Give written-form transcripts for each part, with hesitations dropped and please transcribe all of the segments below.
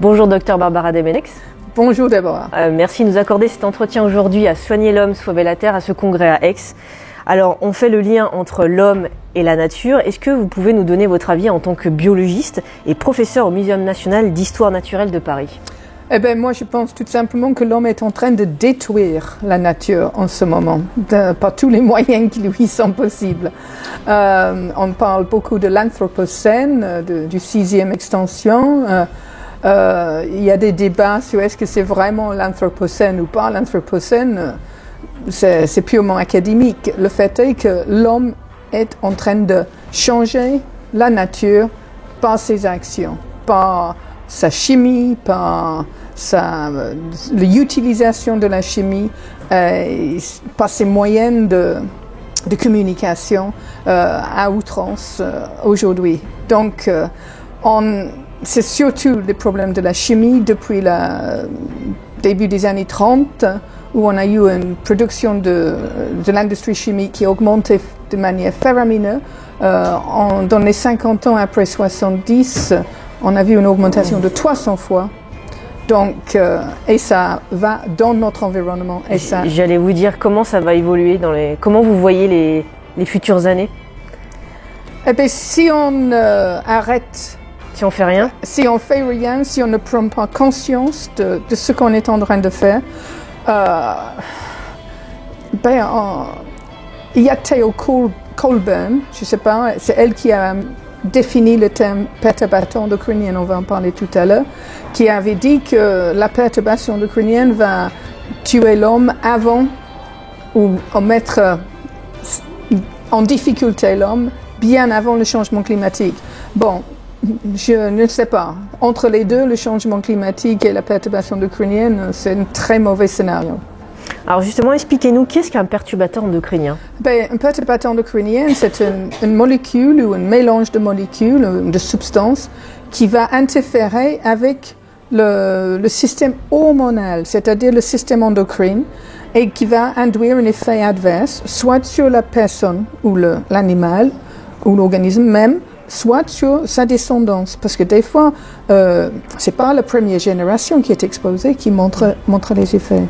Bonjour docteur Barbara Demenex. Bonjour Déborah. Merci de nous accorder cet entretien aujourd'hui à Soigner l'homme, sauver la terre, à ce congrès à Aix. Alors on fait le lien entre l'homme et la nature. Est-ce que vous pouvez nous donner votre avis en tant que biologiste et professeur au Muséum national d'histoire naturelle de Paris? Eh bien, moi, je pense tout simplement que l'homme est en train de détruire la nature en ce moment, par tous les moyens qui lui sont possibles. On parle beaucoup de l'Anthropocène, du 6e extension. Il y a des débats sur est-ce que c'est vraiment l'Anthropocène ou pas. L'Anthropocène, c'est purement académique. Le fait est que l'homme est en train de changer la nature par ses actions, par sa chimie, par l'utilisation de la chimie, par ses moyens de communication à outrance aujourd'hui. Donc, c'est surtout les problèmes de la chimie depuis le début des années 30, où on a eu une production de l'industrie chimique qui a augmenté de manière faramineuse. Dans les 50 ans après 70, on a vu une augmentation de 300 fois. Donc, et ça va dans notre environnement. Et ça... J'allais vous dire comment ça va évoluer comment vous voyez les futures années? Eh bien, si on arrête... Si on fait rien? Si on fait rien, si on ne prend pas conscience de ce qu'on est en train de faire, il y a Theo Colburn, je ne sais pas, c'est elle qui a défini le terme perturbation endocrinienne, on va en parler tout à l'heure, qui avait dit que la perturbation endocrinienne va tuer l'homme avant ou mettre en difficulté l'homme bien avant le changement climatique. Bon, je ne sais pas. Entre les deux, le changement climatique et la perturbation endocrinienne, c'est un très mauvais scénario. Alors justement, expliquez-nous, qu'est-ce qu'un perturbateur endocrinien? Un perturbateur endocrinien, c'est une molécule ou un mélange de molécules, de substances, qui va interférer avec le système hormonal, c'est-à-dire le système endocrine, et qui va induire un effet adverse, soit sur la personne ou l'animal, ou l'organisme même, soit sur sa descendance. Parce que des fois, c'est pas la première génération qui est exposée qui montre les effets.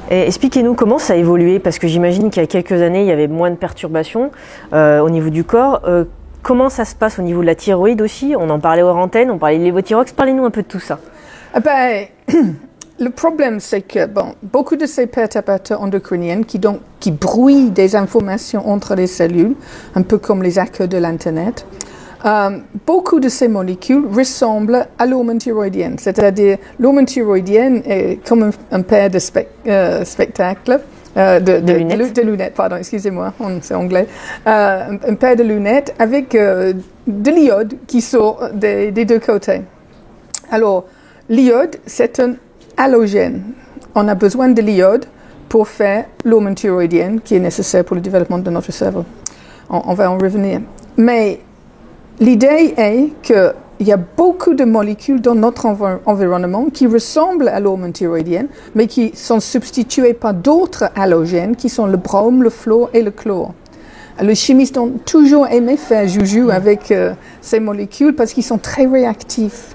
Et expliquez-nous comment ça a évolué, parce que j'imagine qu'il y a quelques années, il y avait moins de perturbations au niveau du corps. Comment ça se passe au niveau de la thyroïde aussi? On en parlait hors antenne, on parlait de l'évothyrox. Parlez-nous un peu de tout ça. Le problème, c'est que beaucoup de ces perturbateurs endocriniens qui brouillent des informations entre les cellules, un peu comme les hackers de l'Internet, beaucoup de ces molécules ressemblent à l'hormone thyroïdienne. C'est-à-dire, l'hormone thyroïdienne est comme un paire de spectacles, de lunettes, pardon, excusez-moi, c'est anglais. Un paire de lunettes avec de l'iode qui sort des deux côtés. Alors, l'iode, c'est un halogène. On a besoin de l'iode pour faire l'hormone thyroïdienne qui est nécessaire pour le développement de notre cerveau. On va en revenir. Mais l'idée est qu'il y a beaucoup de molécules dans notre environnement qui ressemblent à l'hormone thyroïdienne, mais qui sont substituées par d'autres halogènes qui sont le brome, le fluor et le chlore. Les chimistes ont toujours aimé faire joujou avec ces molécules parce qu'ils sont très réactifs.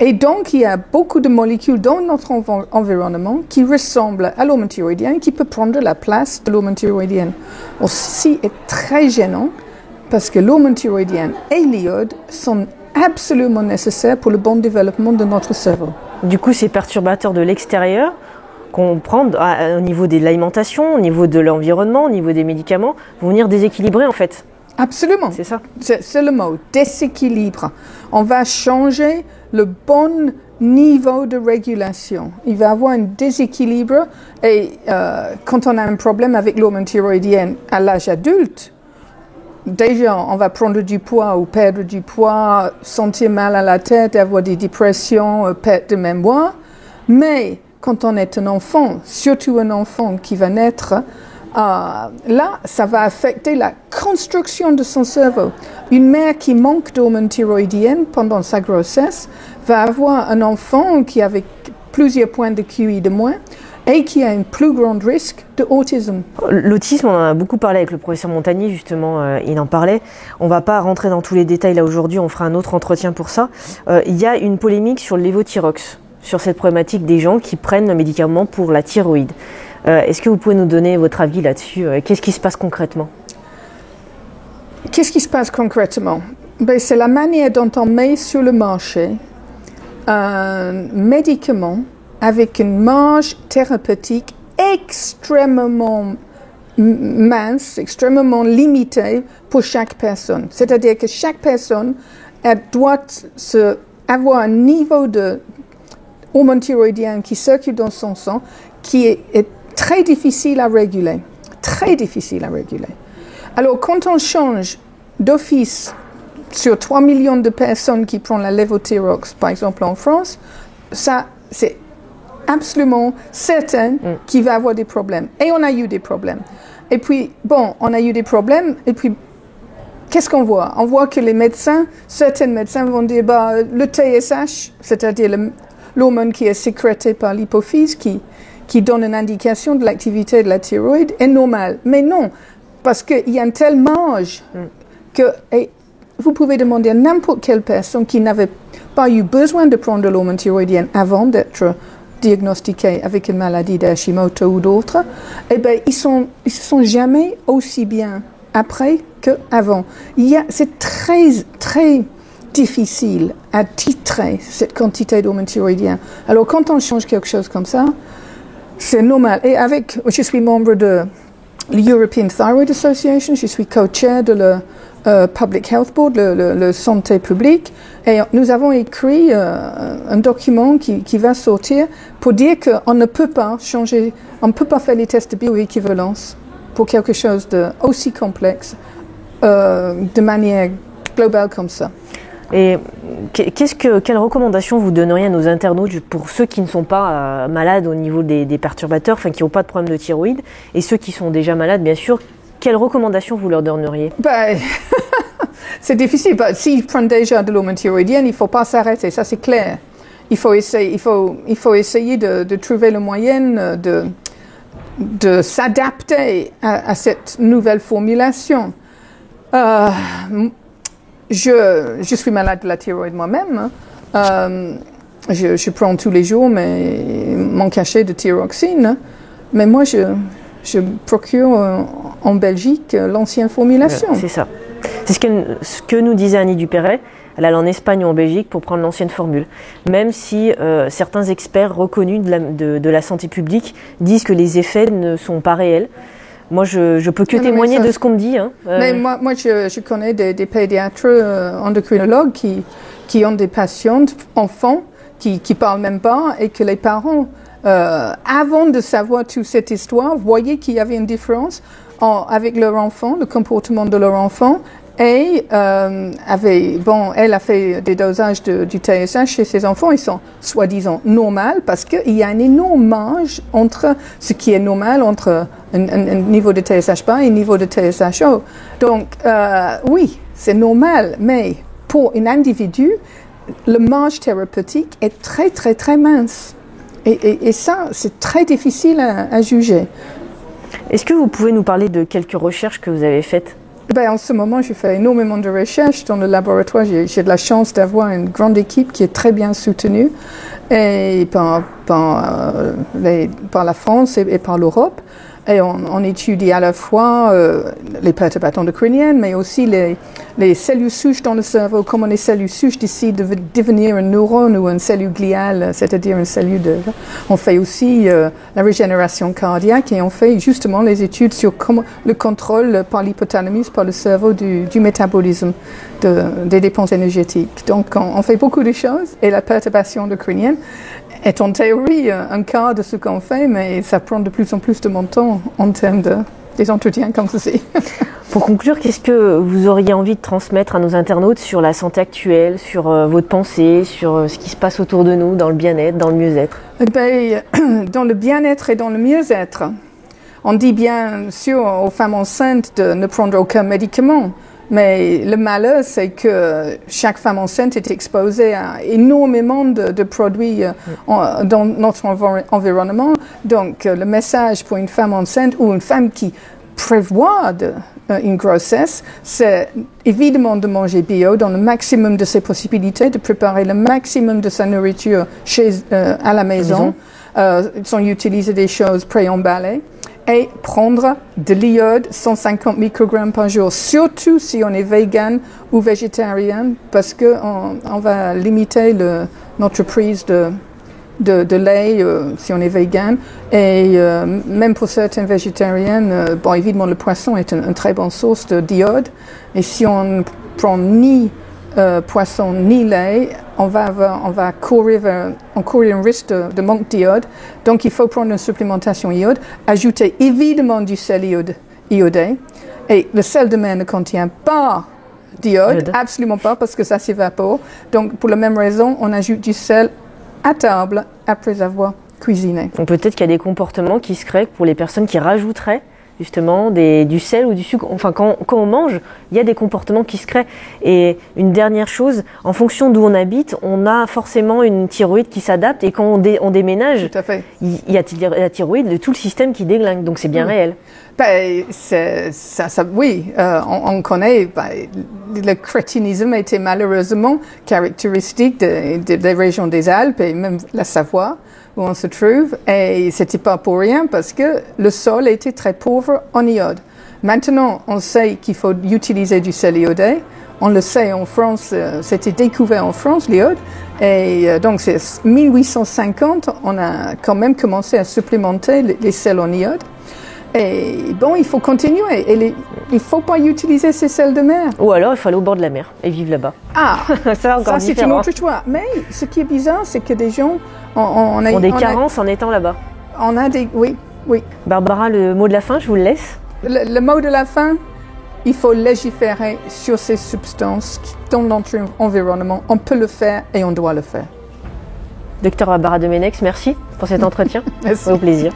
Et donc, il y a beaucoup de molécules dans notre environnement qui ressemblent à l'hormone thyroïdienne, qui peut prendre la place de l'hormone thyroïdienne. Ceci est très gênant parce que l'hormone thyroïdienne et l'iode sont absolument nécessaires pour le bon développement de notre cerveau. Du coup, ces perturbateurs de l'extérieur qu'on prend au niveau de l'alimentation, au niveau de l'environnement, au niveau des médicaments, vont venir déséquilibrer en fait. Absolument. C'est ça. C'est le mot, déséquilibre. On va changer le bon niveau de régulation. Il va y avoir un déséquilibre et quand on a un problème avec l'hormone thyroïdienne à l'âge adulte, déjà on va prendre du poids ou perdre du poids, sentir mal à la tête, avoir des dépressions, perte de mémoire. Mais quand on est un enfant, surtout un enfant qui va naître, là, ça va affecter la construction de son cerveau. Une mère qui manque d'hormones thyroïdiennes pendant sa grossesse va avoir un enfant qui avec plusieurs points de QI de moins et qui a un plus grand risque d'autisme. L'autisme, on en a beaucoup parlé avec le professeur Montagnier, justement, il en parlait. On ne va pas rentrer dans tous les détails là aujourd'hui, on fera un autre entretien pour ça. Il y a une polémique sur le lévothyrox, sur cette problématique des gens qui prennent le médicament pour la thyroïde. Est-ce que vous pouvez nous donner votre avis là-dessus? Qu'est-ce qui se passe concrètement? Qu'est-ce qui se passe concrètement? C'est la manière dont on met sur le marché un médicament avec une marge thérapeutique extrêmement mince, extrêmement limitée pour chaque personne. C'est-à-dire que chaque personne doit avoir un niveau de hormone thyroïdien qui circule dans son sang qui est très difficile à réguler. Très difficile à réguler. Alors, quand on change d'office sur 3 millions de personnes qui prennent la lévothyrox, par exemple en France, ça, c'est absolument certain qu'il va avoir des problèmes. Et on a eu des problèmes. Et puis, on a eu des problèmes, et puis, qu'est-ce qu'on voit? On voit que les médecins, certains médecins vont dire, le TSH, c'est-à-dire l'hormone qui est sécrété par l'hypophyse, qui donne une indication de l'activité de la thyroïde, est normale. Mais non, parce qu'il y a une telle marge que vous pouvez demander à n'importe quelle personne qui n'avait pas eu besoin de prendre de l'hormone thyroïdienne avant d'être diagnostiquée avec une maladie d'Hashimoto ou d'autres, ils se sont jamais aussi bien après qu'avant. C'est très, très difficile à titrer cette quantité d'hormone thyroïdienne. Alors, quand on change quelque chose comme ça, c'est normal. Et je suis membre de l'European Thyroid Association, je suis co-chair de le Public Health Board, le santé publique, et nous avons écrit un document qui va sortir pour dire qu'on ne peut pas changer, on ne peut pas faire les tests de bioéquivalence pour quelque chose d'aussi complexe de manière globale comme ça. Et quelles recommandations vous donneriez à nos internautes pour ceux qui ne sont pas malades au niveau des perturbateurs, enfin qui n'ont pas de problème de thyroïde, et ceux qui sont déjà malades, bien sûr, quelles recommandations vous leur donneriez? C'est difficile. S'ils prennent déjà de l'hormone thyroïdienne, il ne faut pas s'arrêter, ça c'est clair. Il faut essayer de trouver le moyen de s'adapter à cette nouvelle formulation. Je suis malade de la thyroïde moi-même. Je prends tous les jours mon cachet de thyroxine. Mais moi, je procure en Belgique l'ancienne formulation. C'est ça. C'est ce que nous disait Annie Dupéret. Elle allait en Espagne ou en Belgique pour prendre l'ancienne formule. Même si certains experts reconnus de la santé publique disent que les effets ne sont pas réels. Moi, je peux que témoigner de ce qu'on me dit. Mais moi je connais des pédiatres endocrinologues qui ont des patientes, enfants, qui parlent même pas, et que les parents, avant de savoir toute cette histoire, voyaient qu'il y avait une différence avec leur enfant, le comportement de leur enfant, et elle a fait des dosages du TSH chez ses enfants. Ils sont soi-disant normaux parce qu'il y a un énorme marge entre ce qui est normal entre un niveau de TSH bas et un niveau de TSH haut. Donc, oui, c'est normal, mais pour un individu, le marge thérapeutique est très, très, très mince. Et ça, c'est très difficile à juger. Est-ce que vous pouvez nous parler de quelques recherches que vous avez faites? En ce moment, je fais énormément de recherches dans le laboratoire. J'ai de la chance d'avoir une grande équipe qui est très bien soutenue et par la France et par l'Europe. Et on étudie à la fois les perturbateurs endocriniens, mais aussi les cellules souches dans le cerveau, comment les cellules souches décident de devenir un neurone ou une cellule gliale, c'est-à-dire une cellule On fait aussi la régénération cardiaque et on fait justement les études sur comment le contrôle par l'hypothalamus, par le cerveau du métabolisme des dépenses énergétiques. Donc on fait beaucoup de choses et la perturbation endocrinienne est en théorie un cas de ce qu'on fait, mais ça prend de plus en plus de mon temps en termes des entretiens comme ceci. Pour conclure, qu'est-ce que vous auriez envie de transmettre à nos internautes sur la santé actuelle, sur votre pensée, sur ce qui se passe autour de nous, dans le bien-être, dans le mieux-être? Dans le bien-être et dans le mieux-être, on dit bien sûr aux femmes enceintes de ne prendre aucun médicament. Mais le malheur, c'est que chaque femme enceinte est exposée à énormément de produits dans notre environnement. Donc, le message pour une femme enceinte ou une femme qui prévoit une grossesse, c'est évidemment de manger bio dans le maximum de ses possibilités, de préparer le maximum de sa nourriture à la maison, sans utiliser des choses préemballées, et prendre de l'iode, 150 microgrammes par jour, surtout si on est vegan ou végétarien, parce qu'on va limiter notre prise de lait si on est vegan. Et même pour certains végétariens, bon, évidemment, le poisson est une très bonne source d'iode. Et si on ne prend ni poisson ni lait, on va courir un risque de manque d'iode. Donc, il faut prendre une supplémentation iode, ajouter évidemment du sel iodé. Et le sel de mer ne contient pas d'iode, absolument pas, parce que ça s'évapore. Donc, pour la même raison, on ajoute du sel à table après avoir cuisiné. Donc, peut-être qu'il y a des comportements qui se créent pour les personnes qui rajouteraient justement du sel ou du sucre. Enfin, quand on mange, il y a des comportements qui se créent. Et une dernière chose, en fonction d'où on habite, on a forcément une thyroïde qui s'adapte. Et quand on déménage, il y a la thyroïde de tout le système qui déglingue. Donc c'est bien réel. Ben, oui, on connaît. Le crétinisme était malheureusement caractéristique des régions des Alpes et même la Savoie, où on se trouve, et c'était pas pour rien parce que le sol était très pauvre en iode. Maintenant, on sait qu'il faut utiliser du sel iodé. On le sait en France, c'était découvert en France, l'iode. Et donc, c'est 1850, on a quand même commencé à supplémenter les sels en iode. Et bon, il faut continuer. Il ne faut pas utiliser ces sels de mer. Ou alors, il faut aller au bord de la mer et vivre là-bas. Ah, ça c'est une autre choix. Mais ce qui est bizarre, c'est que des gens ont des carences en étant là-bas. On a des... Oui. Barbara, le mot de la fin, je vous le laisse. Le mot de la fin, il faut légiférer sur ces substances dans notre environnement. On peut le faire et on doit le faire. Docteur Barbara Domenech, merci pour cet entretien. Merci. Au plaisir.